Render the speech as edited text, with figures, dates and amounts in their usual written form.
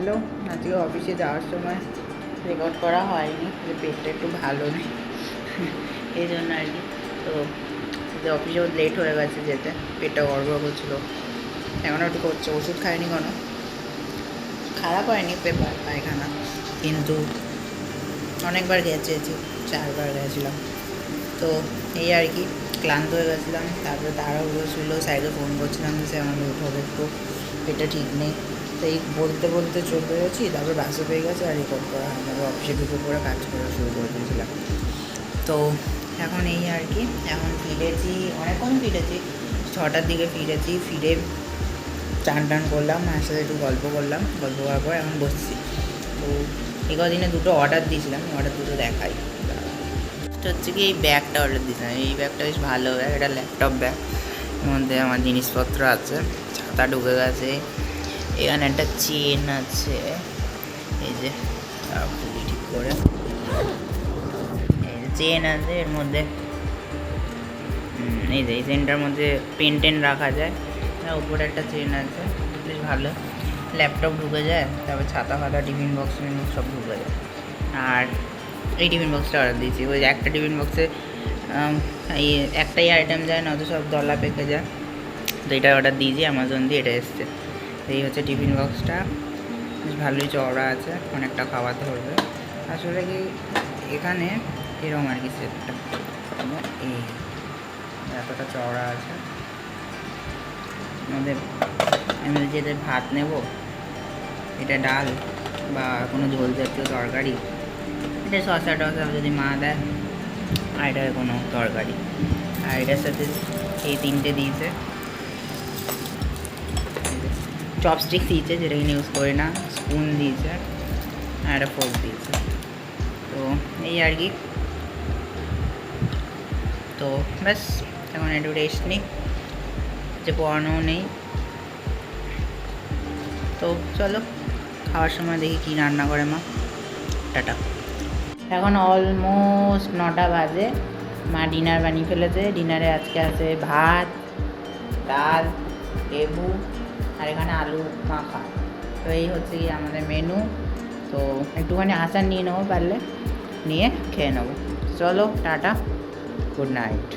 ছিল। আজকে অফিসে যাওয়ার সময় রেকর্ড করা হয়নি, যে পেটটা একটু ভালো নেই এই জন্য আর কি। তো অফিসেও লেট হয়ে গেছে যেতে, পেটটা গড়বড় করছিলো, এখনও একটু করছে। ওষুধ খাইনি কোনো, খারাপ হয়নি পেপার পায়খানা, কিন্তু অনেকবার গেছেছি, 4বার গেছিলাম। তো এই আর কি, ক্লান্ত হয়ে গেছিলাম। তারপরে তাড়াহুড়ো ছিল, স্যারকে ফোন করছিলাম যে স্যার আমাকে উঠবে একটু, পেটটা ঠিক নেই। তো এই বলতে বলতে চলে গেছি, তারপরে বাসে পেয়ে গেছে আর রেকর্ড করা হয় না, অফিসে ঢুকে পড়ে কাজ করা শুরু করে দিয়েছিলাম। তো এখন এই আর কি, এখন ফিরেছি, অনেকক্ষণ ফিরেছি, 6টার দিকে ফিরেছি। ফিরে চান টান করলাম, মায়ের সাথে একটু গল্প করলাম, গল্প করার পর এখন বসছি। তো এই কদিনে 2টো অর্ডার দিয়েছিলাম, অর্ডার 2টো দেখাই। এটা হচ্ছে কি, এই ব্যাগটা অর্ডার দিয়েছিলাম, এই ব্যাগটা বেশ ভালো ব্যাগ, এটা ল্যাপটপ ব্যাগ, এর মধ্যে আমার জিনিসপত্র আছে, ছাতা ঢুকে গেছে, এখানে একটা চেন আছে, এই যে খুবই ঠিক করে এই যে চেন আছে, এর মধ্যে এই যে এই চেনটার মধ্যে পেন টেন রাখা যায়, উপরে একটা চেন আছে, বেশ ভালো। ল্যাপটপ ঢুকে যায়, তারপর ছাতা ফাতা, টিফিন বক্স সব ঢুকে যায়। আর এই টিফিন বক্সটা অর্ডার দিয়েছি, ওই একটা টিফিন বক্সে এই একটাই আইটেম যায় না, তো সব দলা পেকে যায়। তো এটা অর্ডার দিয়েছি অ্যামাজন দিয়ে, এটা এসছে। এই হচ্ছে টিফিন বক্সটা, বেশ ভালোই চওড়া আছে, অনেকটা খাওয়া ধরবে। আসলে কি এখানে এরকম আর কি সেটটা, এই এতটা চওড়া আছে। আমি যেটা ভাত নেব, এটা ডাল বা কোনো ঝোল জাতীয় তরকারি, এটা শসা টসা যদি মা দেয়, আর এটা কোনো তরকারি। আর এটার সাথে এই 3টে দিয়েছে, চপস্টিক দিয়েছে, যেটা কিনে ইউজ করি না, স্পুন দিয়েছে, আর একটা ফোর্ক দিয়েছে। তো এই আর কি, তো ব্যাস এখন একটু রেস্ট নিই, যে পড়ানোও নেই। তো চলো, খাওয়ার সময় দেখি কী রান্না করে মা। টাটা। এখন অলমোস্ট 9টা বাজে, মা ডিনার বানিয়ে ফেলেছে। ডিনারে আজকে আছে ভাত, ডাল, লেবু, আর এখানে আলু মাখা। তো এই হচ্ছে কি আমাদের মেনু। তো একটুখানি আচার নিয়ে নেবো, পারলে নিয়ে খেয়ে নেবো। চলো টাটা, গুড নাইট।